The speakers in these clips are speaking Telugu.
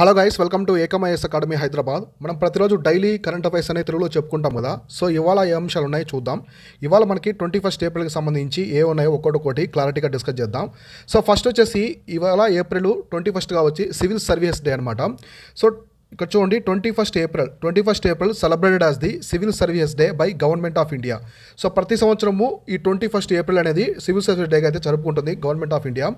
Hello guys, welcome to Ekam IAS academy Hyderabad. మనం ప్రతిరోజు డైలీ కరెంట్ అఫైర్స్ అనే తెలుగులో చెప్పుకుంటాం కదా. సో ఇవాళ ఏ అంశాలు ఉన్నాయో చూద్దాం. ఇవాళ మనకి 21 ఏప్రిల్కి సంబంధించి ఏ ఉన్నాయో ఒక్కొక్కటి క్లారిటీగా డిస్కస్ చేద్దాం. సో ఫస్ట్ వచ్చేసి ఇవాళ ఏప్రిల్ 21గా వచ్చి సివిల్ సర్వీసెస్ డే అనమాట. సో ఇక్కడ చూడండి, 21 April celebrated as the civil services day by government of India. So ప్రతి సంవత్సరము ఈ 21 ఏప్రిల్ అనేది సివిల్ సర్వీస్ డేగా అయితే జరుపుకుంటుంది government of India.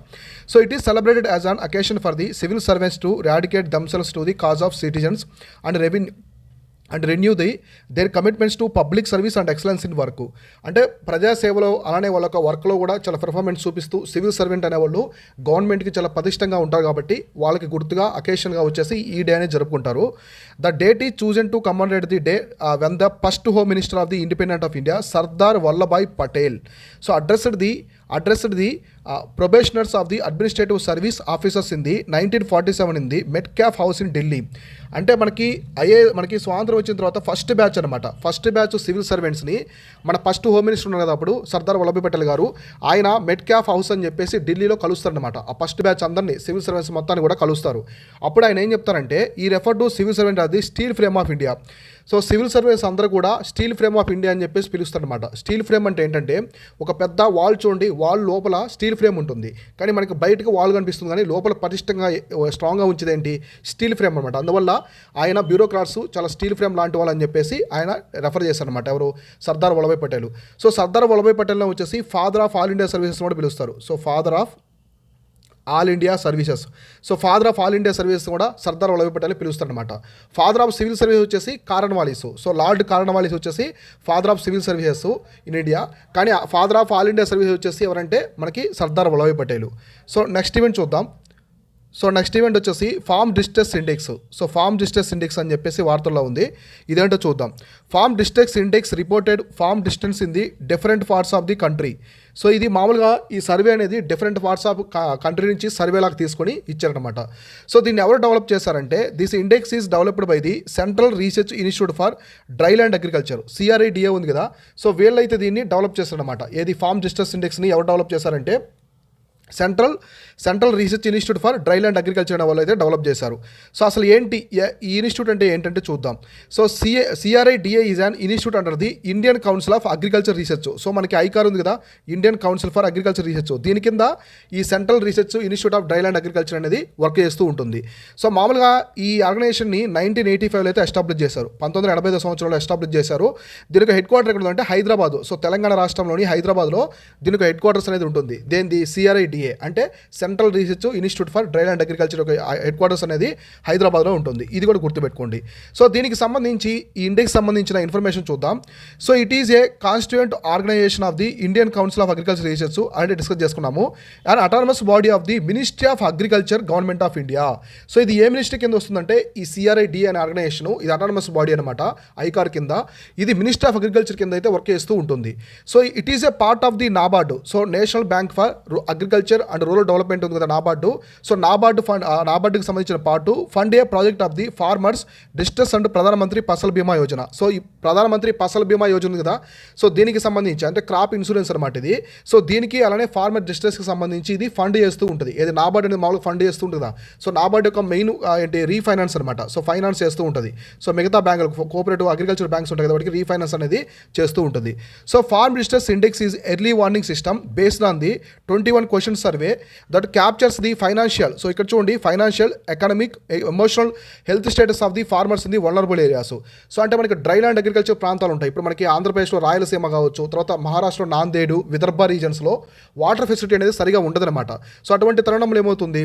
So it is celebrated as an occasion for the civil servants to rededicate themselves to the cause of citizens and renew their commitments to public service and excellence in work. అంటే ప్రజాసేవలో అలానే వాళ్ళ వర్క్లో కూడా చాలా పెర్ఫార్మెన్స్ చూపిస్తూ సివిల్ సర్వెంట్ అనేవాళ్ళు గవర్నమెంట్కి చాలా పటిష్టంగా ఉంటారు కాబట్టి వాళ్ళకి గుర్తుగా అకేషన్గా వచ్చేసి ఈ డే అనేది జరుపుకుంటారు. The date is chosen to commemorate the day when the first home minister of the independent of India Sardar Vallabhbhai Patel so addressed the probationers of the administrative service officers in the 1947 in the Metcalfe House in Delhi. అంటే మనకి స్వాతంత్రం వచ్చిన తర్వాత ఫస్ట్ బ్యాచ్ సివిల్ సర్వెంట్స్ని మన ఫస్ట్ హోమ్ మినిస్టర్ ఉన్నారు కదా అప్పుడు సర్దార్ వల్లభాయ్ పటేల్ గారు, ఆయన మెట్క్యాఫ్ హౌస్ అని చెప్పేసి ఢిల్లీలో కలుస్తారనమాట. ఆ ఫస్ట్ బ్యాచ్ అందరినీ సివిల్ సర్వెంట్స్ మొత్తాన్ని కూడా కలుస్తారు. అప్పుడు ఆయన ఏం చెప్తారంటే, ఈ refer to civil servant of the steel frame of India. So civil service అందరూ కూడా స్టీల్ ఫ్రేమ్ ఆఫ్ ఇండియా అని చెప్పేసి పిలుస్తారనమాట. స్టీల్ ఫ్రేమ్ అంటే ఏంటంటే, ఒక పెద్ద వాల్ చూడండి, వాల్ లోపల స్టీల్ ఫ్రేమ్ ఉంటుంది, కానీ మనకి బయటకు వాల్ కనిపిస్తుంది, కానీ లోపల పటిష్టంగా స్ట్రాంగ్గా ఉంచేది ఏంటి, స్టీల్ ఫ్రేమ్ అనమాట. అందువల్ల ఆయన బ్యూరోక్రాట్స్ చాలా స్టీల్ ఫ్రేమ్ లాంటి వాళ్ళని చెప్పేసి ఆయన రెఫర్ చేశారనమాట. ఎవరు? సర్దార్ వల్లభాయ్ పటేల్. సో సర్దార్ వల్లభాయ్ పటేల్ని వచ్చేసి father of all India services కూడా పిలుస్తారు. So father of all India services. So father of all India services కూడా సర్దార్ వల్లభాయ్ పటేల్ పిలుస్తారనమాట. ఫాదర్ ఆఫ్ సివిల్ సర్వీస్ వచ్చేసి కార్న్వాలిస్. సో లార్డ్ కార్న్వాలిస్ వచ్చేసి father of civil services in India, కానీ father of all India services వచ్చేసి ఎవరంటే మనకి Sardar Vallabhbhai Patel. So next event చూద్దాం. సో నెక్స్ట్ ఈవెంట్ వచ్చేసి farm distress index. So farm distress index అని చెప్పేసి వార్తల్లో ఉంది, ఇదేంటో చూద్దాం. Farm distress index reported farm distance in the different parts of the country. So ఇది మామూలుగా ఈ సర్వే అనేది డిఫరెంట్ పార్ట్స్ ఆఫ్ కంట్రీ నుంచి సర్వే లాగా తీసుకొని ఇచ్చారనమాట. సో దీన్ని ఎవరు డెవలప్ చేశారంటే, this index is developed by the central research institute for dry land agriculture, CRIDA ఉంది కదా. సో వీళ్ళైతే దీన్ని డెవలప్ చేస్తారనమాట. ఏది ఫార్మ్ డిస్ట్రెస్ ఇండెక్స్ని ఎవరు డెవలప్ చేశారంటే, central research institute for dry land agriculture అనే వాళ్ళు అయితే డెవలప్ చేశారు. సో అసలు ఏంటి ఈ ఇన్స్టిట్యూట్ అంటే ఏంటంటే చూద్దాం. So CRIDA is an institute under the Indian council of agriculture research. So మనకి ఐకార్ ఉంది కదా, Indian council for agriculture research, దీని కింద ఈ central research institute of dry land agriculture అనేది వర్క్ చేస్తూ ఉంటుంది. సో మామూలుగా ఈ ఆర్గనైజేషన్ని 1985లో అయితే ఎస్టాబ్లిష్ చేశారు, 1985 సంవత్సరంలో ఎస్టాబ్లిష్ చేశారు. దీనికి హెడ్ క్వార్టర్ ఎక్కడ ఉందంటే హైదరాబాద్. సో తెలంగాణ రాష్ట్రంలోని హైదరాబాద్లో దీనికి హెడ్ క్వార్టర్స్ అనేది ఉంటుంది. దేనిది? CRIDA అంటే central research institute for dry land agriculture head quarters అనేది హైదరాబాద్లో ఉంటుంది. ఇది కూడా గుర్తుపెట్టుకోండి. సో దీనికి సంబంధించి ఈ ఇండెక్స్ సంబంధించిన ఇన్ఫర్మేషన్ చూద్దాం. So it is a constituent organisation of the Indian council of agriculture research అంటే డిస్కస్ చేసుకున్నాము. And autonomous body of the ministry of agriculture government of India. So ఇది ఏ మినిస్ట్రీ కింద వస్తుందంటే, ఈ CRIDA అనే ఆర్గనైజేషన్ ఇది అటానమస్ బాడీ అనమాట, ఐకార్ కింద. ఇది మినిస్ట్రీ ఆఫ్ అగ్రికల్చర్ కింద అయితే వర్క్ చేస్తూ ఉంటుంది. So it is a part of the NABARD. So national bank for agriculture and rural development ఉంది కదా, నాబార్డు. సో నాబార్డుకి సంబంధించిన part fund A project of the farmers distress and ప్రధానమంత్రి ఫసల్ బీమా యోజన. సో ఈ ప్రధానమంత్రి ఫసల్ బీమా యోజన ఉంది కదా, సో దీనికి సంబంధించి అంటే క్రాప్ ఇన్సూరెన్స్ అనమాట ఇది. సో దీనికి అలానే ఫార్మర్ డిస్ట్రెస్కి సంబంధించి ఇది ఫండ్ చేస్తూ ఉంటుంది. ఏది నాబార్డు అనేది మామూలుగా ఫండ్ చేస్తూ ఉంటుంది కదా. సో నాబార్డు యొక్క మెయిన్ ఏంటి, రీఫైనాన్స్ అనమాట. సో ఫైనాన్స్ చేస్తూ ఉంటుంది. సో మిగతా బ్యాంకులు, కోఆపరేటివ్ అగ్రికల్చర్ బ్యాంక్స్ ఉంటాయి కదా, వాటికి రీఫైనాన్స్ అనేది చేస్తూ ఉంటుంది. So farm distress index is early warning system based on the 21 question survey that captures the financial. So ఇక్కడ చూడండి, financial, economic, emotional, health status of the farmers in the vulnerable areas. So అంటే మనకి డ్రై ల్యాండ్ అగ్రికల్చర్ ప్రాంతాలు ఉంటాయి. ఇప్పుడు మనకి ఆంధ్రప్రదేశ్లో రాయలసీమ కావచ్చు, తర్వాత మహారాష్ట్రలో నాందేడు, విదర్భ రీజన్స్లో వాటర్ ఫెసిలిటీ అనేది సరిగా ఉండదన్నమాట. సో అటువంటి తరుణంలో ఏమవుతుంది,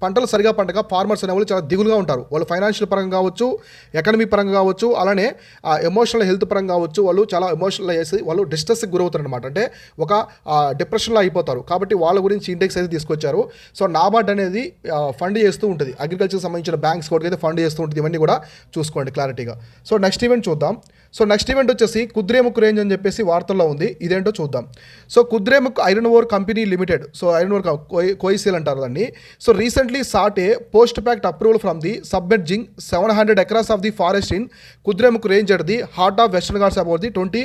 పంటలు సరిగా పంటగా ఫార్మర్స్ అనేవాళ్ళు చాలా దిగులుగా ఉంటారు. వాళ్ళు ఫైనాన్షియల్ పరంగా కావచ్చు, ఎకనమీ పరంగా కావచ్చు, అలానే ఎమోషనల్ హెల్త్ పరంగా కావచ్చు, వాళ్ళు చాలా ఎమోషనల్ చేసి వాళ్ళు డిస్ట్రెస్కి గురవుతారు అనమాట. అంటే ఒక డిప్రెషన్లో అయిపోతారు. కాబట్టి వాళ్ళ గురించి ఇండెక్స్ అయితే తీసుకొచ్చారు. సో నాబార్డ్ అనేది ఫండ్ చేస్తూ ఉంటుంది, అగ్రికల్చర్కి సంబంధించిన బ్యాంక్స్ కూడా అయితే ఫండ్ చేస్తూ ఉంటుంది. ఇవన్నీ కూడా చూసుకోండి క్లారిటీగా. సో నెక్స్ట్ ఈవెంట్ చూద్దాం. సో నెక్స్ట్ ఈవెంట్ వచ్చేసి కుద్రేముఖ్ రేంజ్ అని చెప్పేసి వార్తల్లో ఉంది, ఇదేంటో చూద్దాం. So Kudremukh iron ore company limited, so iron ore కోయిసిల్ అంటారు దాన్ని. సో recently sought a post-pact approval from the submerging 700 acres of the forest in Kudremukh range at the heart of Western Ghats about the 20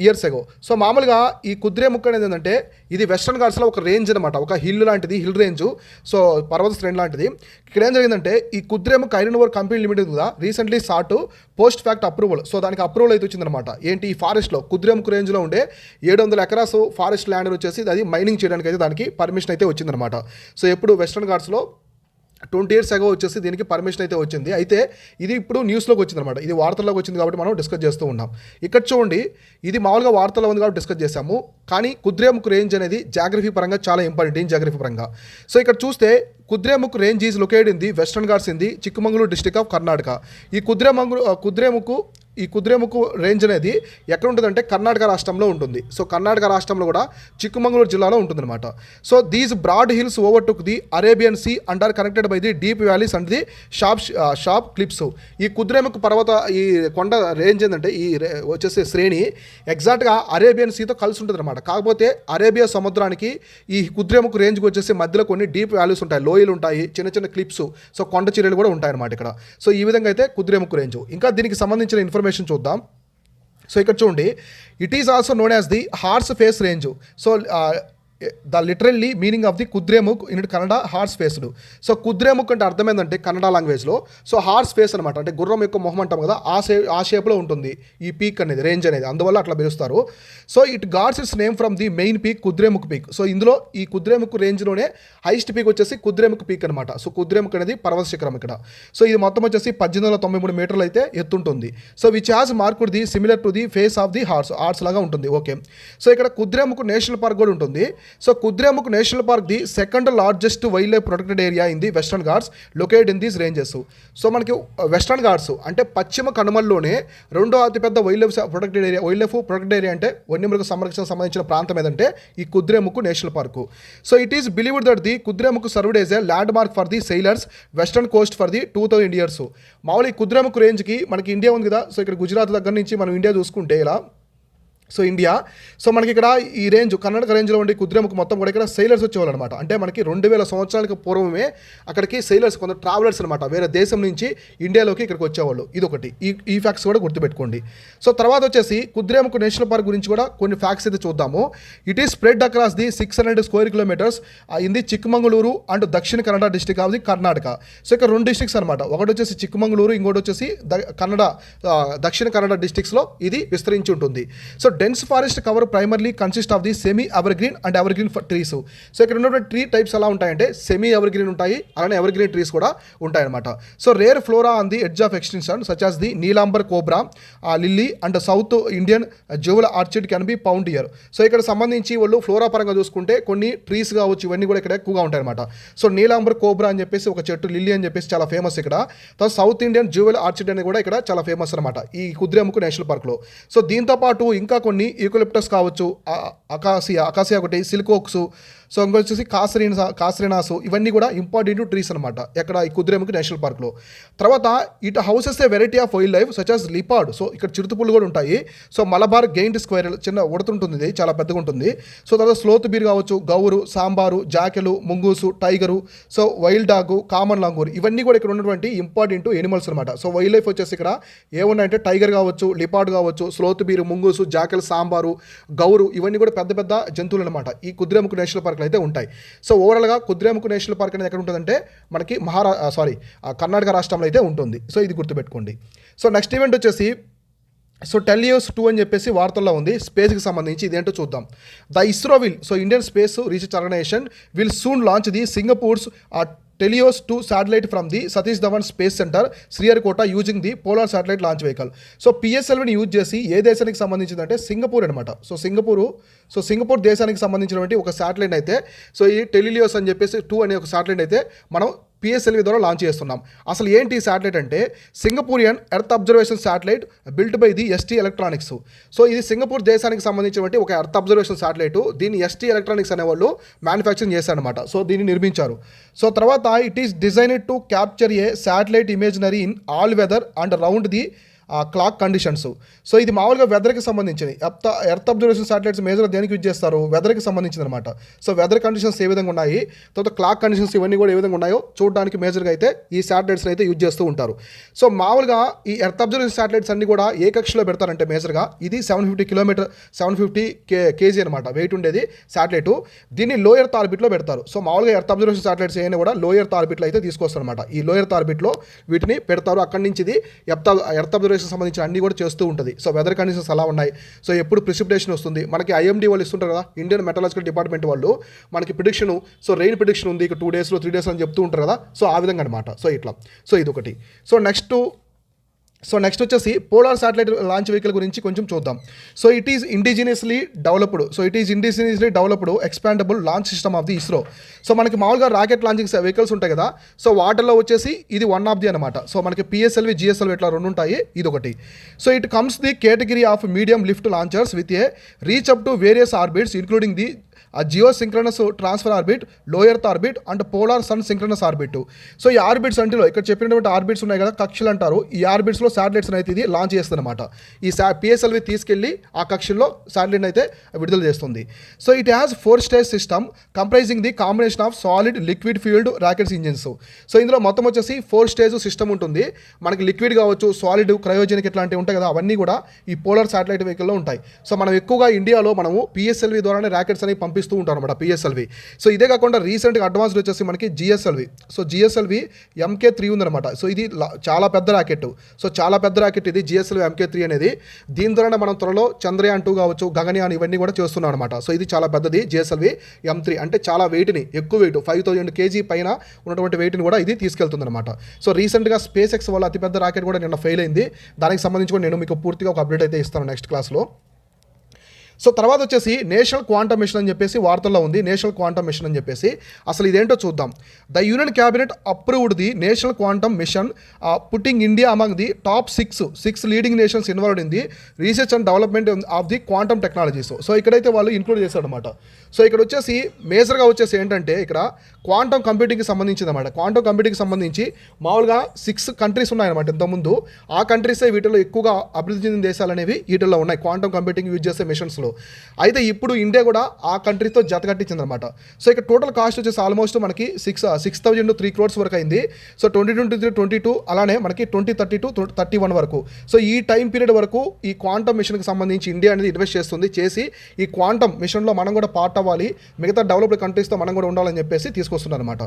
years ago. So మామూలుగా ఈ కుద్రేముఖ్ అనేది ఏంటంటే, ఇది వెస్ట్రన్ ఘాట్స్లో ఒక రేంజ్ అనమాట, ఒక హిల్ లాంటిది, హిల్ రేంజ్. సో పర్వత శ్రేణి లాంటిది. ఇక్కడ ఏం జరిగిందంటే ఈ Kudremukh iron ore company limited కూడా రీసెంట్లీ సాట్ పోస్ట్ ఫ్యాక్ట్ అప్రూవల్. సో దానికి అప్రూవల్ అయితే వచ్చిందనమాట. ఏంటి, ఈ ఫారెస్ట్లో కుద్రేముఖ్ రేంజ్లో ఉండే 700 ఎకరాస్ ఫారెస్ట్ ల్యాండ్ వచ్చేసి అది మైనింగ్ చేయడానికి అయితే దానికి పర్మిషన్ అయితే వచ్చిందనమాట. సో ఎప్పుడు వెస్ట్రన్ ఘాట్స్లో 20 years ago వచ్చేసి దీనికి పర్మిషన్ అయితే వచ్చింది. అయితే ఇది ఇప్పుడు న్యూస్లోకి వచ్చిందనమాట, ఇది వార్తల్లోకి వచ్చింది కాబట్టి మనం డిస్కస్ చేస్తూ ఉన్నాం. ఇక్కడ చూడండి, ఇది మామూలుగా వార్తల్లో ఉంది కాబట్టి డిస్కస్ చేశాము. కానీ కుద్రేముఖ్ రేంజ్ అనేది జాగ్రఫీ పరంగా చాలా ఇంపార్టెంట్, జాగ్రఫీ పరంగా. సో ఇక్కడ చూస్తే Kudremukh range is located in the western Ghats in the Chikkamagaluru district of Karnataka. ఈ కుద్రేముఖ్ రేంజ్ అనేది ఎక్కడ ఉంటుందంటే కర్ణాటక రాష్ట్రంలో ఉంటుంది. సో కర్ణాటక రాష్ట్రంలో కూడా చిక్కమంగళూరు జిల్లాలో ఉంటుందన్నమాట. So these broad hills overtook the Arabian sea and are connected by the deep valleys and the sharp cliffs. ఈ కుద్రేముఖ్ ఈ కొండ రేంజ్ ఏంటంటే వచ్చేసి శ్రేణి ఎగ్జాక్ట్గా అరేబియన్ సీతో కలిసి ఉంటుంది అనమాట. కాకపోతే అరేబియా సముద్రానికి ఈ కుద్రేముఖ్ రేంజ్కి వచ్చేసి మధ్యలో కొన్ని డీప్ వ్యాలీస్ ఉంటాయి, లోయలు ఉంటాయి, చిన్న చిన్న క్లిప్స్, సో కొండ చర్యలు కూడా ఉంటాయి అనమాట ఇక్కడ. సో ఈ విధంగా అయితే కుద్రేముఖ్ రేంజ్. ఇంకా దీనికి సంబంధించిన ఇన్ఫర్మేషన్ చూద్దాం. సో ఇక్కడ చూడండి, it is also known as the horse face range. So the literally meaning of the Kudremukh in Kannada horse faced. So Kudremukh అంటే అర్థం ఏంటంటే కన్నడ లాంగ్వేజ్లో సో హార్స్ ఫేస్ అనమాట, అంటే గుర్రం యొక్క మొహం అంటాం కదా, ఆ షేప్లో ఉంటుంది ఈ పీక్ అనేది, రేంజ్ అనేది, అందువల్ల అట్లా పిలుస్తారు. So it ghats its name from the main peak Kudremukh peak. So ఇందులో ఈ కుద్రేముఖ్ రేంజ్లోనే హైయెస్ట్ పీక్ వచ్చేసి కుద్రేముఖ్ పీక్ అనమాట. సో కుద్రేముఖ్ అనేది పర్వత శిఖరం ఇక్కడ. సో ఇది మొత్తం వచ్చేసి 1893 మీటర్లు అయితే ఎత్తుంటుంది. So which has marked the similar to the face of the horse లాగా ఉంటుంది. ఓకే, సో ఇక్కడ కుద్రేముఖ్ నేషనల్ పార్క్ కూడా ఉంటుంది. So Kudremukh national park the second largest wild life protected area in the western Ghats located in these ranges. So మనకి వెస్ట్రన్ ఘాట్స్ అంటే పశ్చిమ కనుమల్లోనే రెండో అతిపెద్ద వైల్డ్ లైఫ్ ప్రొటెక్టెడ్ ఏరియా అంటే వన్యమృగ సంరక్షణకు సంబంధించిన ప్రాంతం ఏదంటే ఈ Kudremukh national park. So it is believed that the Kudremukh served as a land mark for the sailors western Coast for the 2000 years. మామూలు ఈ కుద్రేముఖ్ రేంజ్కి మనకి ఇండియా ఉంది కదా, సో ఇక్కడ గుజరాత్ దగ్గర నుంచి మనం ఇండియా చూసుకుంటే ఇలా సో ఇండియా, సో మనకి ఇక్కడ ఈ రేంజ్ కర్ణాటక రేంజ్లో ఉండే కుద్రేముఖ్ మొత్తం కూడా ఇక్కడ సెయిలర్స్ వచ్చేవాళ్ళు అనమాట. అంటే మనకి 2000 సంవత్సరాలకు పూర్వమే అక్కడికి సెయిలర్స్, కొంత ట్రావెలర్స్ అనమాట, వేరే దేశం నుంచి ఇండియాలోకి ఇక్కడికి వచ్చేవాళ్ళు. ఇదొకటి, ఈ ఫ్యాక్ట్స్ కూడా గుర్తుపెట్టుకోండి. సో తర్వాత వచ్చేసి కుద్రేముఖ్ నేషనల్ పార్క్ గురించి కూడా కొన్ని ఫ్యాక్ట్స్ అయితే చూద్దాము. It is spread across the 600 square kilometers in the Chikkamagaluru and Dakshina Kannada district of the Karnataka. So ఇక్కడ 2 districts అనమాట, ఒకటి వచ్చేసి చిక్కమంగళూరు, ఇంకోటి వచ్చేసి దక్షిణ కన్నడ డిస్ట్రిక్ట్స్లో ఇది విస్తరించి ఉంటుంది. So dense forest cover primarily consist of the semi evergreen and evergreen trees. So ఇక్కడ ఉన్నటువంటి ట్రీ టైప్స్ ఎలా ఉంటాయంటే సెమీ ఎవర్గ్రీన్ ఉంటాయి, అలానే ఎవర్గ్రీన్ ట్రీస్ కూడా ఉంటాయన్నమాట. So rare flora on the edge of extension such as the Nilambur cobra, lily and south Indian jewel orchid can be pound here. So ఇక్కడ సంబంధించి వాళ్ళు ఫ్లోరా పరంగా చూసుకుంటే కొన్ని ట్రీస్ కావచ్చు, ఇవన్నీ కూడా ఇక్కడ ఎక్కువగా ఉంటాయన్నమాట. సో నీలాంబర్ కోబ్రా అని చెప్పేసి ఒక చెట్టు, లిల్లీ అని చెప్పేసి చాలా ఫేమస్ ఇక్కడ. తర్వాత సౌత్ ఇండియన్ జువెల్ ఆర్చిడ్ అనేది కూడా ఇక్కడ చాలా ఫేమస్ అనమాట ఈ కుద్రేముఖ్ నేషనల్ పార్క్లో. సో దీంతోపాటు ఇంకా కొన్ని యూకలిప్టస్ కావచ్చు, అకాసియా ఒకటి, సిల్కోక్స్, సో ఇంకొచ్చేసి కాసరినాసు, ఇవన్నీ కూడా ఇంపార్టెంట్ ట్రీస్ అనమాట ఎక్కడ ఈ కుద్రేముఖ్ నేషనల్ పార్క్లో. తర్వాత it houses A variety of wild life such as leopard. So ఇక్కడ చిరుతపుళ్ళు కూడా ఉంటాయి. సో మలబార్ గెయింట్ స్క్వేరల్, చిన్న ఉడుతుంటుంది, ఇది చాలా పెద్దగా ఉంటుంది. సో తర్వాత స్లోత్ బీర్ కావచ్చు, Gowru, sambar, జాకెలు, ముంగూసు, tiger, so wild డాగు, కామన్ లాంగూర్, ఇవన్నీ కూడా ఇక్కడ ఉన్నటువంటి ఇంపార్టెంట్ ఎనిమల్స్ అనమాట. సో వైల్డ్ లైఫ్ వచ్చేసి ఇక్కడ ఏమున్నాయంటే టైగర్ కావచ్చు, లిపార్డ్ కావచ్చు, sloth beer, ముంగూసు, jackal, sambar, Gowru, ఇవన్నీ కూడా పెద్ద పెద్ద జంతువులు అనమాట ఈ కుద్రేముఖ్ నేషనల్ పార్క్ అయితే ఉంటాయి. సో ఓవరాల్గా కుద్రేముఖ్ నేషనల్ పార్క్ అనేది ఎక్కడ ఉంటుందంటే మనకి కర్ణాటక రాష్ట్రంలో అయితే ఉంటుంది. సో ఇది గుర్తుపెట్టుకోండి. సో నెక్స్ట్ ఈవెంట్ వచ్చేసి సో టెలియోస్ 2 అని చెప్పేసి వార్తల్లో ఉంది, స్పేస్కి సంబంధించి. ఇదేంటో చూద్దాం. The ISRO will, so Indian space research organisation will soon launch the Singapore's Teleos 2 satellite from the Satish Dhawan space centre Sriharikota using the polar satellite launch vehicle. So పిఎస్ఎల్విని యూజ్ చేసి ఏ దేశానికి సంబంధించిందంటే సింగపూర్ అనమాట. సో సింగపూర్ దేశానికి సంబంధించినటువంటి ఒక శాటిలైట్ అయితే, సో ఈ టెలియోస్ అని చెప్పేసి 2 అనే ఒక శాటిలైట్ అయితే మనం పిఎస్ఎల్వి ద్వారా లాంచ్ చేస్తున్నాం. అసలు ఏంటి ఈ శాటిలైట్ అంటే Singaporean earth observation satellite built by the ST Electronics. So ఇది సింగపూర్ దేశానికి సంబంధించినటువంటి ఒక ఎర్త్ అబ్జర్వేషన్ శాటిలైట్. దీన్ని ఎస్టీ ఎలక్ట్రానిక్స్ అనేవాళ్ళు మ్యానుఫ్యాక్చరింగ్ చేశారనమాట. సో దీన్ని నిర్మించారు. సో తర్వాత it is designed to capture a satellite imaginary in all weather and round the clock conditions. So ఇది మామూలుగా వెదర్కి సంబంధించినవి. ఎర్త్ అబ్జర్వేషన్ శాటిలైట్స్ మేజర్గా దేనికి యూజ్ చేస్తారు, వెదర్కి సంబంధించింది అనమాట. సో వెదర్ కండిషన్స్ ఏ విధంగా ఉన్నాయి, తర్వాత క్లాక్ కండిషన్స్ ఇవన్నీ కూడా ఏ విధంగా ఉన్నాయో చూడడానికి మేజర్గా అయితే ఈ శాటిలైట్స్ అయితే యూజ్ చేస్తూ ఉంటారు. సో మామూలుగా ఈ ఎర్త్ అబ్జర్వేషన్ శాటిలైట్స్ అన్ని కూడా ఏ కక్షలో పెడతారంటే మేజర్గా ఇది 750 kg అనమాట వెయిట్ ఉండేది శాటిలైట్. దీన్ని లో ఎర్త్ ఆర్బిట్లో పెడతారు. సో మామూలుగా ఎర్త్ అబ్జర్వేషన్ శాటిలైట్స్ ఏమైనా కూడా లో ఎర్త్ ఆర్బిట్లో అయితే తీసుకొస్తారు అనమాట. ఈ లో ఎర్త్ ఆర్బిట్లో వీటిని పెడతారు. అక్కడి నుంచి ఇది ఎర్త్ అబ్జర్వేషన్ సంబంధించిన అన్ని కూడా చేస్తూ ఉంటుంది. సో వెదర్ కండిషన్స్ అలా ఉన్నాయి. సో ఎప్పుడు ప్రిసిపిటేషన్ వస్తుంది మనకి IMD వాళ్ళు ఇస్తుంటారు కదా, ఇండియన్ మెటలాజికల్ డిపార్ట్మెంట్ వాళ్ళు మనకి ప్రిడిక్షన్. సో రెయిన్ ప్రిడిక్షన్ ఉంది ఇక 2 days 3 days అని చెప్తూ ఉంటారు కదా. సో ఆ విధంగా అనమాట. సో ఇట్లా. సో ఇదొకటి. సో నెక్స్ట్ వచ్చేసి పోలార్ శాటిలైట్ లాంచ్ వెహికల్ గురించి కొంచెం చూద్దాం. So it is indigenously developed expandable launch system of the ISRO. So మనకి మామూలుగా రాకెట్ లాంచింగ్ వెహికల్స్ ఉంటాయి కదా, సో వాటర్లో వచ్చేసి ఇది వన్ ఆఫ్ ది అనమాట. సో మనకి PSLV GSLV ఇట్లా 2 ఉంటాయి, ఇదొకటి. So it comes the category of medium lift launchers with a reach up to various orbits including the geosynchronous transfer orbit, low earth orbit and polar sun synchronous orbit. So ఈ ఆర్బిట్స్ అంటే ఇక్కడ చెప్పినటువంటి ఆర్బిట్స్ ఉన్నాయి కదా, కక్షలు అంటారు. ఈ ఆర్బిట్స్లో శాటిలైట్స్ అయితే ఇది లాంచ్ చేస్తుంది అనమాట. ఈ PSLV తీసుకెళ్లి ఆ కక్షల్లో శాటిలైట్ అయితే విడుదల చేస్తుంది. So it has 4 stage system comprising the combination of solid liquid fuelled rockets engines. So ఇందులో మొత్తం వచ్చేసి 4 stage సిస్టమ్ ఉంటుంది. మనకి లిక్విడ్ కావచ్చు, సాలిడ్, క్రయోజెనిక్ ఇట్లాంటివి ఉంటాయి కదా, అవన్నీ కూడా ఈ పోలార్ శాటిలైట్ వెహికల్లో ఉంటాయి. సో మనం ఎక్కువగా ఇండియాలో మనము PSLV ద్వారానే రాకెట్స్ అనేవి పంపిస్తూ ఉంటాం అనమాట, PSLV. సో ఇదే కాకుండా రీసెంట్గా అడ్వాన్స్డ్ వచ్చేసి మనకి GSLV. సో GSLV MK3 ఉందనమాట. సో ఇది చాలా పెద్ద రాకెట్. సో చాలా పెద్ద రాకెట్ ఇది GSLV MK3 అనేది. దీని ద్వారా మనం త్వరలో చంద్రయాన్ 2 కావచ్చు, గగనయాన్ ఇవన్నీ కూడా చేస్తున్నాం అనమాట. సో ఇది చాలా పెద్దది GSLV M3. అంటే చాలా వెయిట్ని, ఎక్కువ వెయిట్ 5000 kg పైన ఉన్నటువంటి వెయిట్ని కూడా ఇది తీసుకెళ్తుంది అనమాట. సో రీసెంట్గా SpaceX వల్ల అతిపెద్ద రాకెట్ కూడా నిన్న ఫెయిల్ అయింది. దానికి సంబంధించి కూడా నేను మీకు పూర్తిగా ఒక అప్డేట్ అయితే ఇస్తాను నెక్స్ట్ క్లాస్లో. సో తర్వాత వచ్చేసి నేషనల్ క్వాంటమ్ మిషన్ అని చెప్పేసి వార్తల్లో ఉంది. నేషనల్ క్వాంటమ్ మిషన్ అని చెప్పేసి అసలు ఇదేంటో చూద్దాం. The union cabinet approved the national quantum mission putting India among the top 6 leading nations involved in the research and development of the quantum technologies. So ఇక్కడైతే వాళ్ళు ఇంక్లూడ్ చేశారు అనమాట. సో ఇక్కడ వచ్చేసి మేజర్గా వచ్చేసి ఏంటంటే ఇక్కడ క్వాంటమ్ కంప్యూటింగ్కి సంబంధించింది అనమాట. క్వాంటమ్ కంప్యూటింగ్కి సంబంధించి మామూలుగా 6 కంట్రీస్ ఉన్నాయన్నమాట ఇంతకుముందు. ఆ కంట్రీసే వీటిలో ఎక్కువగా అభివృద్ధి చెందిన దేశాలు అనేవి వీటిల్లో ఉన్నాయి క్వాంటమ్ కంప్యూటింగ్ యూజ్ చేసే మిషన్స్లో. అయితే ఇప్పుడు ఇండియా కూడా ఆ కంట్రీతో జత కట్టించింది అనమాట. సో ఇక్కడ టోటల్ కాస్ట్ వచ్చేసి ఆల్మోస్ట్ మనకి 6,003 crores వరకు అయింది. సో 2023-22 అలానే మనకి 2030-31 వరకు. సో ఈ టైం పీరియడ్ వరకు ఈ క్వాంటమ్ మిషన్కి సంబంధించి ఇండియా అనేది ఇన్వెస్ట్ చేసి ఈ క్వాంటమ్ మిషన్లో మనం కూడా పార్ట్ అవ్వాలి, మిగతా డెవలప్డ్ కంట్రీస్తో మనం కూడా ఉండాలని చెప్పేసి తీసుకొస్తున్నారు అనమాట.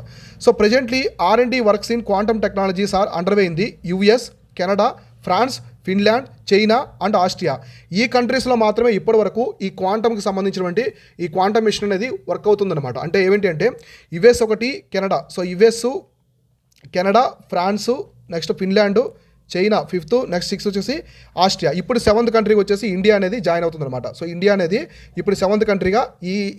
So presently R&D works in quantum technologies are underway in the US, Canada, France, Finland, China and Austria. ఈ కంట్రీస్లో మాత్రమే ఇప్పటి వరకు ఈ క్వాంటమ్కి సంబంధించినటువంటి ఈ క్వాంటమ్ మిషన్ అనేది వర్క్ అవుతుందన్నమాట. అంటే ఏమిటి అంటే US ఒకటి, Canada. So US, Canada, France, next Finland, China 5th, next 6th వచ్చేసి ఆస్ట్రియా. ఇప్పుడు 7th కంట్రీకి వచ్చేసి ఇండియా అనేది జాయిన్ అవుతుందన్నమాట. సో ఇండియా అనేది ఇప్పుడు 7th కంట్రీగా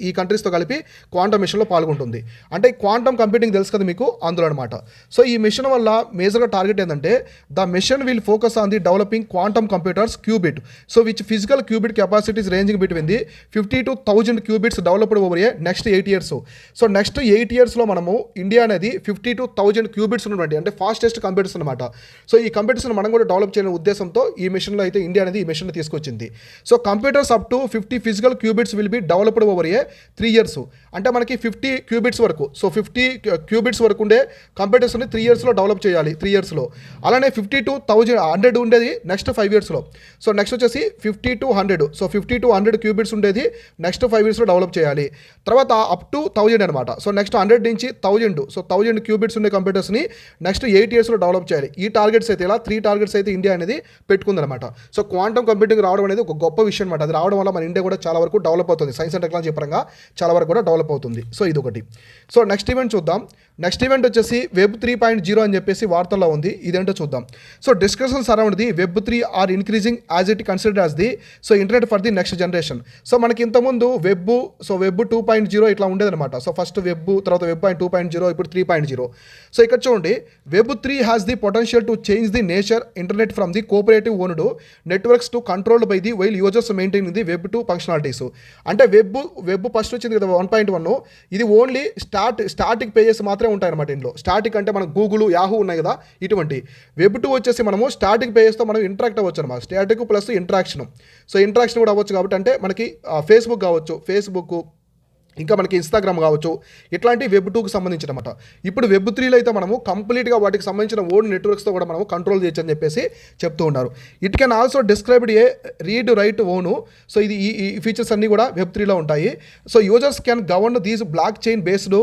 ఈ కంట్రీస్తో కలిపి క్వాంటమ్ మిషన్లో పాల్గొంటుంది. అంటే క్వాంటమ్ కంప్యూటింగ్ తెలుసు కదా మీకు, అందులో అనమాట. సో ఈ మిషన్ వల్ల మేజర్గా టార్గెట్ ఏంటంటే the mission will focus on the developing quantum computers qubit. So which physical qubit capacities ranging between the 50 to 1000 qubits developed over a next 8 years. So next 8 yearsలో మనము ఇండియా అనేది 50 to 1000 క్యూబిట్స్ ఉన్నటువంటి అంటే ఫాస్టెస్ట్ కంప్యూటర్స్ అనమాట. సో ఈ కంప్యూటర్స్ మనం కూడా డెవలప్ చేయాలనే ఉద్దేశంతో ఈ మిషన్లో అయితే ఇండియా అనేది ఈ మిషన్ తీసుకొచ్చింది. So computers up to 50 physical qubits will be developed over a 3 years. అంటే మనకి 50 క్యూబిట్స్ వరకు, సో 50 క్యూబిట్స్ వరకు ఉండే కంప్యూటర్స్ని 3 yearsలో డెవలప్ చేయాలి. 3 yearsలో అలానే 50 to 100 ఉండేది నెక్స్ట్ 5 yearsలో. సో నెక్స్ట్ వచ్చేసి 50 to 100. సో 50 to 100 క్యూబిట్స్ ఉండేది నెక్స్ట్ 5 yearsలో డెవలప్ చేయాలి. తర్వాత అప్ టు 1000 అనమాట. సో నెక్స్ట్ 100 నుంచి 1000. సో 1000 క్యూబిట్స్ ఉండే కంప్యూటర్స్ని నెక్స్ట్ 8 yearsలో డెవలప్ చేయాలి. ఈ టార్గెట్స్ అయితే ఇలా 3 టార్గెట్స్ అయితే ఇండియా అనేది పెట్టుకుందనమాట. సో క్వాంటమ్ కంప్యూటింగ్ రావడం అనేది ఒక గొప్ప విషయం అనమాట. అది రావడం వల్ల మన ఇండియా కూడా చాలా వరకు డెవలప్ అవుతుంది, సైన్స్ అండ్ టెక్నాలజీ పరంగా చాలా వరకు కూడా డెవలప్ అవుతుంది. సో ఇది ఒకటి. సో నెక్స్ట్ ఈవెంట్ చూద్దాం. నెక్స్ట్ ఈవెంట్ వచ్చేసి Web 3.0 అని చెప్పేసి వార్తల్లో ఉంది. ఇదేంటో చూద్దాం. So discussions around the Web 3 are increasing as it considered as the internet for the next generation. So మనకి ఇంతకుముందు వెబ్ 2.0 ఇట్లా ఉండేదన్నమాట. సో ఫస్ట్ వెబ్, తర్వాత Web 2.0, ఇప్పుడు 3.0. సో ఇక్కడ చూడండి, Web 3 has the potential to change the nature internet from the cooperative owned networks to controlled by the while users maintain the Web 2 functionalities. అంటే వెబ్ ఫస్ట్ వచ్చింది కదా 1.1, ఇది ఓన్లీ స్టాటిక్ పేజెస్ మాత్రమే మాత్రమే ఉంటాయన్నమాట ఇందులో. స్టాటిక్ అంటే మన గూగుల్, యాహూ ఉన్నాయి కదా ఇటువంటి. వెబ్ 2 వచ్చేసి మనము స్టాటిక్ పేజెస్తో మనం ఇంటరాక్ట్ అవ్వచ్చు అనమాట. Static plus interaction. So interaction కూడా అవ్వచ్చు కాబట్టి అంటే మనకి ఫేస్బుక్ కావచ్చు, ఫేస్బుక్ ఇంకా మనకి ఇన్స్టాగ్రామ్ కావచ్చు, ఇట్లాంటి వెబ్ 2కి సంబంధించిన అనమాట. ఇప్పుడు వెబ్ 3లో అయితే మనము కంప్లీట్గా వాటికి సంబంధించిన ఓన్ నెట్వర్క్స్తో కూడా మనము కంట్రోల్ చేయొచ్చు అని చెప్పేసి చెప్తూ ఉన్నారు. It can also described a read write own. So ఇది ఈ ఫీచర్స్ అన్నీ కూడా వెబ్ 3లో ఉంటాయి. So users can govern these blockchain based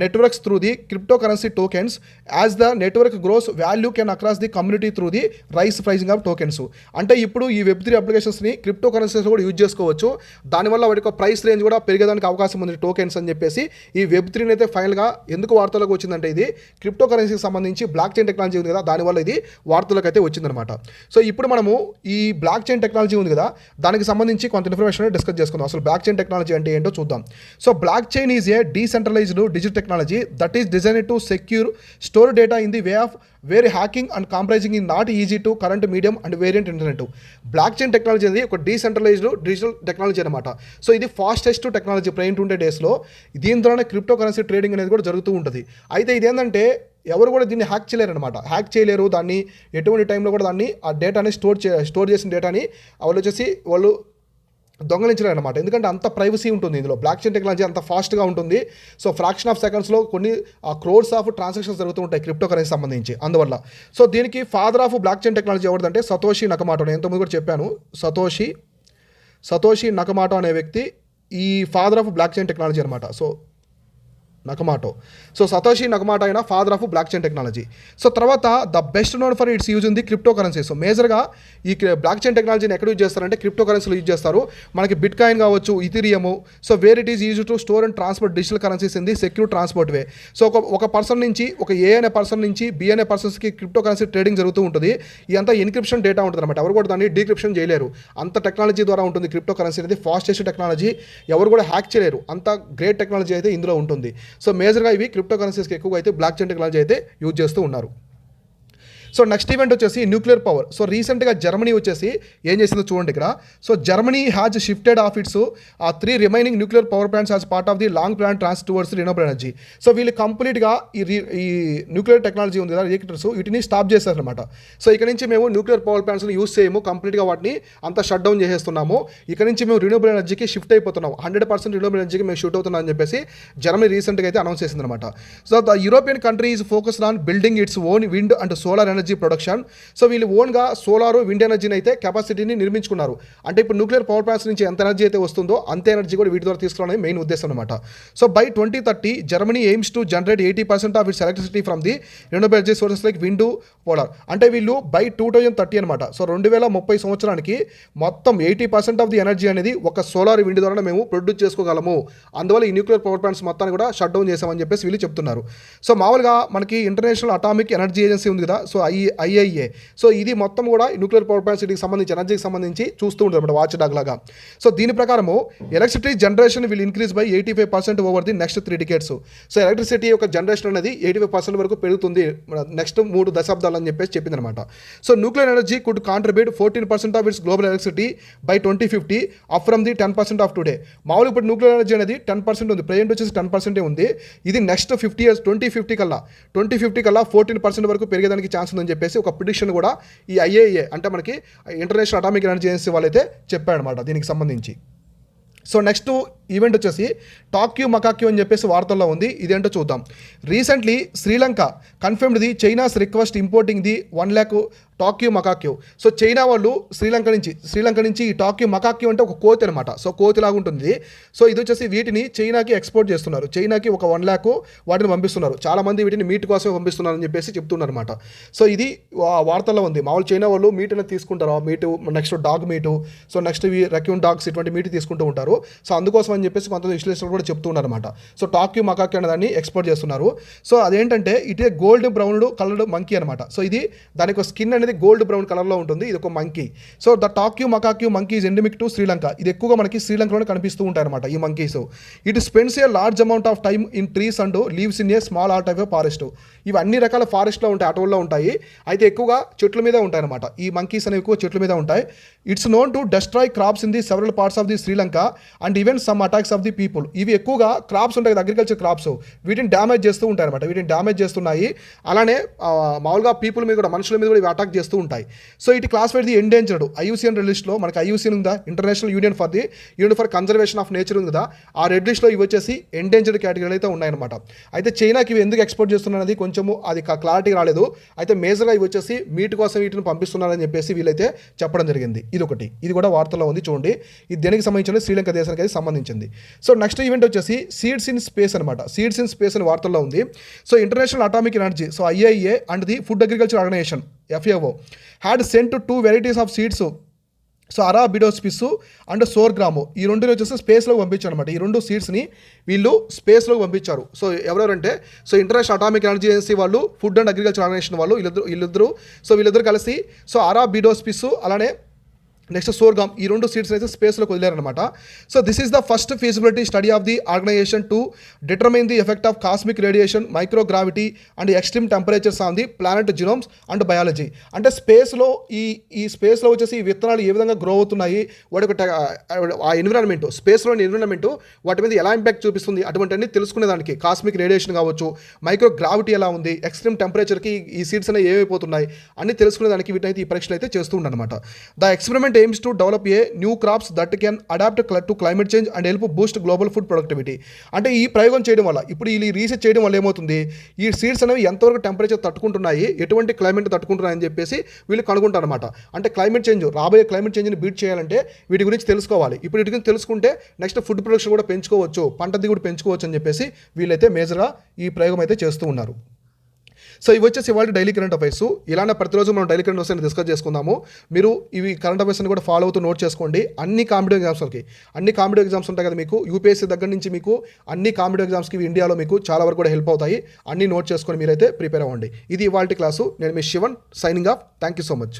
networks through the crypto currency tokens. As the network grows value can across the community through the rise prizing of tokens. అంటే ఇప్పుడు ఈ వెబ్ 3 అప్లికేషన్స్ని క్రిప్టో కరెన్సీస్ కూడా యూజ్ చేసుకోవచ్చు. దానివల్ల వాటి యొక్క ప్రైస్ రేంజ్ కూడా పెరిగేదానికి అవకాశం ఉంది, టోకెన్స్ అని చెప్పేసి. ఈ వెబ్ 3 అయితే ఫైనల్గా ఎందుకు వార్తలకు వచ్చిందంటే ఇది క్రిప్టో కరెన్సీకి సంబంధించి బ్లాక్ చైన్ టెక్నాలజీ ఉంది కదా, దానివల్ల ఇది వార్తలకు అయితే వచ్చిందనమాట. సో ఇప్పుడు మనము ఈ బ్లాక్ చైన్ టెక్నాలజీ ఉంది కదా, దానికి సంబంధించి కొంత ఇన్ఫర్మేషన్ డిస్కస్ చేసుకుందాం. అసలు బ్లాక్ చైన్ టెక్నాలజీ అంటే ఏంటో చూద్దాం. So block chain is a decentralised digital technology that is designed to secure store data in the way of where hacking and compromising in not easy to current medium and variant internet. Block chain technology అనేది ఒక డీసెంట్రలైజ్డ్ డిజిటల్ టెక్నాలజీ అనమాట. సో ఇది ఫాస్టెస్ట్ టెక్నాలజీ ప్రైంట్ ఉండే డేస్లో. దీని ద్వారా క్రిప్టో కరెన్సీ ట్రేడింగ్ అనేది కూడా జరుగుతూ ఉంటుంది. అయితే ఇదేంటంటే ఎవరు కూడా దీన్ని హ్యాక్ చేయలేరు అనమాట. హ్యాక్ చేయలేరు దాన్ని. ఎటువంటి టైంలో కూడా దాన్ని ఆ డేటాని స్టోర్ చేసిన డేటాని వాళ్ళు దొంగలించలేరు అనమాట. ఎందుకంటే అంత ప్రైవసీ ఉంటుంది ఇందులో. బ్లాక్ చైన్ టెక్నాలజీ అంత ఫాస్ట్గా ఉంటుంది. సో ఫ్రాక్షన్ ఆఫ్ సెకండ్స్లో కొన్ని క్రోర్స్ ఆఫ్ ట్రాన్సాక్షన్స్ జరుగుతూ ఉంటాయి క్రిప్టో కరెన్సీ సంబంధించి. అందువల్ల సో దీనికి father of block chain technology ఎవరిదంటే సతోషి నకమాటో. నేను ఎంతమంది కూడా చెప్పాను, సతోషి నకమాటో అనే వ్యక్తి ఈ father of block chain technology అనమాట. నకమాటో. సో సతోషి నకమాటో అయినా father of block chain technology. So తర్వాత the best known for its use in the crypto currency. So మేజర్గా ఈ బ్లాక్ చైన్ టెక్నాలజీని ఎక్కడ యూజ్ చేస్తారంటే క్రిప్టో కరెన్సీలో యూజ్ చేస్తారు. మనకి బిట్ కాయిన్ కావచ్చు, Ethereum. So where it is use to store and transport digital currencies in the secure transport way. So ఒక పర్సన్ నుంచి, ఒక ఏ అనే పర్సన్ నుంచి బి అనే పర్సన్స్కి క్రిప్టో కరెన్సీ ట్రేడింగ్ జరుగుతూ ఉంటుంది. ఇదంతా ఎన్క్రిప్షన్ డేటా ఉంటుంది అనమాట. ఎవరు కూడా దాన్ని డీక్రిప్షన్ చేయలేరు. అంత టెక్నాలజీ ద్వారా ఉంటుంది క్రిప్టో కరెన్సీ అనేది. ఫాస్టెస్ట్ టెక్నాలజీ, ఎవరు కూడా హ్యాక్ చేయలేరు. అంత గ్రేట్ టెక్నాలజీ అయితే ఇందులో ఉంటుంది. సో మేజర్గా ఇవి క్రిప్టో కరెన్సీస్కి ఎక్కువగా అయితే బ్లాక్ చైన్ టెక్నాలజీ అయితే యూజ్ చేస్తూ ఉన్నారు. సో నెక్స్ట్ ఈవెంట్ వచ్చేసి న్యూక్లియర్ పవర్. సో రీసెంట్గా జర్మనీ వచ్చేసి ఏం చేసిందో చూడండి ఇక్కడ. So Germany has shifted off its 3 remaining nuclear power plants as part of the long plan trans towards renewable energy. So వీళ్ళు కంప్లీట్గా ఈ న్యూక్లియర్ టెక్నాలజీ ఉంది కదా, రియాక్టర్స్, వీటిని స్టాప్ చేస్తారనమాట. సో ఇక్కడ నుంచి మేము న్యూక్లియర్ పవర్ ప్లాంట్స్ని యూజ్ చేయము, కంప్లీట్గా వాటిని అంతా షట్ డౌన్ చేసేస్తున్నాము. ఇక్కడ నుంచి మేము రినోబుల్ ఎనర్జీకి షిఫ్ట్ అయిపోతున్నాము, 100% రినోబుల్ ఎనర్జీకి మేము షిఫ్ట్ అవుతున్నాం అని చెప్పేసి జర్మనీ రీసెంట్గా అయితే అనౌన్స్ చేసిందనమాట. So the European country is focused on building its own wind and solar energy production. So వీళ్ళు ఓన్గా సోలార్, విండ్ ఎనర్జీని అయితే కెపాసిటీని నిర్మించుకున్నారు. అంటే ఇప్పుడు న్యూక్లియర్ పవర్ ప్లాంట్స్ నుంచి ఎంత ఎనర్జీ అయితే వస్తుందో అంతే ఎనర్జీ కూడా వీటి ద్వారా తీసుకోవడం మెయిన్ ఉద్దేశం అనమాట. So by 2030 Germany AIIMS to generate 80% of it's electricity from the renewable energy sources like wind, solar. అంటే వీళ్ళు బై 2030 అనమాట. సో 2030 సంవత్సరానికి మొత్తం 80% ఆఫ్ ది ఎనర్జీ అనేది ఒక సోలార్, విండ్ ద్వారా మేము ప్రొడ్యూస్ చేసుకోగలము. అందువల్ల ఈ న్యూక్లియర్ పవర్ ప్లాంట్స్ మొత్తాన్ని కూడా షట్ డౌన్ చేసామని చెప్పేసి వీళ్ళు చెప్తున్నారు. సో మామూలుగా మనకి ఇంటర్నేషనల్ అటామిక్ ఎనర్జీ ఏజెన్సీ ఉంది కదా, సో IAEA. సో ఇది మొత్తం కూడా న్యూక్లియర్ పవర్ ప్లాంట్స్ వీటికి సంబంధించి ఎనర్జీకి సంబంధించి చూస్తూ ఉంటుంది అనమాట, వాచ్ డాగ్ లాగా. సో దీని ప్రకారము electricity generation will increase by 85% over the next 3 decades. So electricity యొక్క జనరేషన్ అనేది 85% వరకు పెరుగుతుంది నెక్స్ట్ 3 దశాబ్దాలు అని చెప్పేసి చెప్పింది అనమాట. So nuclear energy could contribute 14% of it's global electricity by 2050 up from the 10% of today. మామూలుగా ఇప్పుడు న్యూక్లియర్ ఎనర్జీ అనేది 10% ఉంది, ప్రజెంట్ వచ్చేసి 10% ఉంది. ఇది నెక్స్ట్ 50 years 2050 కల్లా 14% వరకు పెరిగేదానికి ఛాన్స్ ఉందని చెప్పేసి ఒక ప్రిడిక్షన్ కూడా ఈ IAEA అంటే మనకి ఇంటర్నేషనల్ అటామిక్ ఎనర్జీ ఏజెన్సీ వాళ్ళైతే చెప్పారనమాట దీనికి సంబంధించి. సో నెక్స్ట్ ఈవెంట్ వచ్చేసి టాక్యూ మకాక్యూ అని చెప్పేసి వార్తల్లో ఉంది. ఇదేంటో చూద్దాం. Recently Sri Lanka confirmed the China's request importing the 1 lakh toque macaque. So China వాళ్ళు శ్రీలంక నుంచి ఈ టాక్యూ మకాక్యూ అంటే ఒక కోతి అనమాట. సో కోతిలాగా ఉంటుంది. సో ఇది వచ్చేసి వీటిని చైనాకి ఎక్స్పోర్ట్ చేస్తున్నారు. చైనాకి ఒక 1 lakh వాటిని పంపిస్తున్నారు. చాలామంది వీటిని మీట్ కోసమే పంపిస్తున్నారు అని చెప్పేసి చెప్తున్నారు అనమాట. సో ఇది వార్తల్లో ఉంది. మామూలు చైనా వాళ్ళు మీట్ అనేది తీసుకుంటారు, meat next dog meat, so next ఇవి రక్యూన్ డాగ్స్ ఇటువంటి మీట్ తీసుకుంటూ ఉంటారు. సో అందుకోసం అని చెప్పేసి కొంతమంది విశ్లేషకులు కూడా చెప్తున్నారు అనమాట. సో టాక్యూ మకాక్యూ అనే దాన్ని ఎక్స్పోర్ట్ చేస్తున్నారు. సో అదేంటంటే ఇటే గోల్డ్ బ్రౌన్ కలర్డ్ మంకీ అనమాట. సో ఇది దానికి స్కిన్ అనేది గోల్డ్ బ్రౌన్ కలర్లో ఉంటుంది. ఇది ఒక monkey. So the toque macaque monkey is endemic to Sri Lanka. ఇది ఎక్కువగా మనకి శ్రీలంకలోనే కనిపిస్తూ ఉంటాయి అనమాట ఈ monkeys. It spends a large amount of time in trees and leaves in a small art of a forest. ఇవి అన్ని రకాల ఫారెస్ట్లో ఉంటాయి, అటోల్లో ఉంటాయి. అయితే ఎక్కువగా చెట్ల మీద ఉంటాయి అనమాట. ఈ మంకీస్ అనేవి ఎక్కువ చెట్ల మీద ఉంటాయి. It's known to destroy crops in the several parts of the Sri Lanka and even some attacks of the people. ఇవి ఎక్కువగా క్రాప్స్ ఉంటాయి కదా, అగ్రికల్చర్ క్రాప్స్, వీటిని డ్యామేజ్ చేస్తూ ఉంటాయి అనమాట. వీటిని డ్యామేజ్ చేస్తున్నాయి. అలానే మామూలుగా పీపుల్ మీద కూడా, మనుషుల మీద కూడా ఇవి అటాక్ చేస్తూ ఉంటాయి. సో ఇటు క్లాసిఫైడ్ ది ఎండేంజర్డ్. ఐయూసీఎన్ లిస్ట్లో మనకి ఐయూసీఎన్ ఉందా, international union for conservation of nature ఉంది కదా, ఆ రెడ్ లిస్ట్లో ఇవి వచ్చేసి ఎండేంజర్డ్ కేటగిరీలు అయితే ఉన్నాయన్నమాట. అయితే చైనాకి ఇవి ఎందుకు ఎక్స్పోర్ట్ చేస్తున్నది కొంచెము అది క్లారిటీ రాలేదు. అయితే మేజర్గా ఇవి వచ్చేసి మీట్ కోసం వీటిని పంపిస్తున్నారని చెప్పేసి వీళ్ళైతే చెప్పడం జరిగింది. ఇది ఒకటి, ఇది కూడా వార్తల్లో ఉంది చూడండి. ఇది దేనికి సంబంధించిన, శ్రీలంక దేశానికి అయితే సంబంధించింది. సో నెక్స్ట్ ఈవెంట్ వచ్చేసి సీడ్స్ ఇన్ స్పేస్ అనమాట. సీడ్స్ ఇన్ స్పేస్ అని వార్తల్లో ఉంది. So international atomic energy, so IAEA and the food agriculture organisation FAO had sent 2 varieties of seeds. So arabidopsis and sorghum, ఈ రెండుని వచ్చేసి స్పేస్లోకి పంపించారు అనమాట. ఈ 2 సీడ్స్ని వీళ్ళు స్పేస్లోకి పంపించారు. సో ఎవరెవరంటే, so international atomic energy agency వాళ్ళు, ఫుడ్ అండ్ అగ్రికల్చర్ ఆర్గనైజేషన్ వాళ్ళు, వీళ్ళిద్దరు కలిసి సో అరాబిడోస్పిస్ అలానే నెక్స్ట్ సోర్గామ్, ఈ 2 సీడ్స్ అయితే స్పేస్లోకి వదిలేరనమాట. So this is the first feasibility study of the organisation to determine the effect of cosmic radiation, microgravity and extreme temperatures on the planet genomes and biology. అంటే స్పేస్లో ఈ స్పేస్లో వచ్చేసి ఈ విత్తనాలు ఏ విధంగా గ్రో అవుతున్నాయి, వాటి యొక్క ఆ ఎన్విరాన్మెంట్, స్పేస్లోని ఎన్విరాన్మెంట్ వాటి మీద ఎలా ఇంపాక్ట్ చూపిస్తుంది, అటువంటివన్నీ తెలుసుకునేదానికి కాస్మిక్ రేడియేషన్ కావచ్చు, మైక్రోగ్రావిటీ ఎలా ఉంది, ఎక్స్ట్రీమ్ టెంపరేచర్కి ఈ సీడ్స్ అనేవి ఏమైపోతున్నాయి అన్ని తెలుసుకునేదానికి వీటినైతే ఈ పరీక్షలు అయితే చేస్తూ ఉండనమాట. The experiment aims to develop a new crops that can adapt to climate change and help boost global food productivity. అంటే ఈ ప్రయోగం చేయడం వల్ల, ఇప్పుడు ఈ రీసెర్చ్ చేయడం వల్ల ఏమవుతుంది, ఈ సీడ్స్ అనేవి ఎంతవరకు టెంపరేచర్ తట్టుకుంటున్నాయి, ఎటువంటి క్లైమేట్ తట్టుకుంటున్నాయి అని చెప్పేసి వీళ్ళు కనుగొంటారు అనమాట. అంటే క్లైమేట్ చేంజ్, రాబోయే క్లైమేట్ చేంజ్ని బీట్ చేయాలంటే వీటి గురించి తెలుసుకోవాలి. ఇప్పుడు వీటి గురించి తెలుసుకుంటే నెక్స్ట్ ఫుడ్ ప్రొడక్షన్ కూడా పెంచుకోవచ్చు, పంట దిగుబడి పెంచుకోవచ్చు అని చెప్పేసి వీళ్ళైతే మేజర్గా ఈ ప్రయోగం అయితే చేస్తూ ఉన్నారు. సో ఇవి వచ్చేసి ఇవాళ డైలీ కరెంట్ అఫైర్స్. ఇలానే ప్రతిరోజు మనం డైలీ కరెంట్ అఫైర్స్ డిస్కస్ చేసుకుందాము. మీరు ఇవి కరెంట్ అఫైర్స్ని కూడా ఫాలో అవుతూ నోట్ చేసుకోండి. అన్ని కాంపిటేటివ్ ఎగ్జామ్స్ ఉంటాయి కదా మీకు, యూపీఎస్సీ దగ్గర నుంచి మీకు అన్ని కాంపిటేటివ్ ఎగ్జామ్స్కి ఇండియాలో మీకు చాలా వరకు కూడా హెల్ప్ అవుతాయి. అన్ని నోట్ చేసుకొని మీరైతే ప్రిపేర్ అవ్వండి. ఇది ఇవాళ క్లాసు. నేను మీ Sivan, signing off. Thank you so much.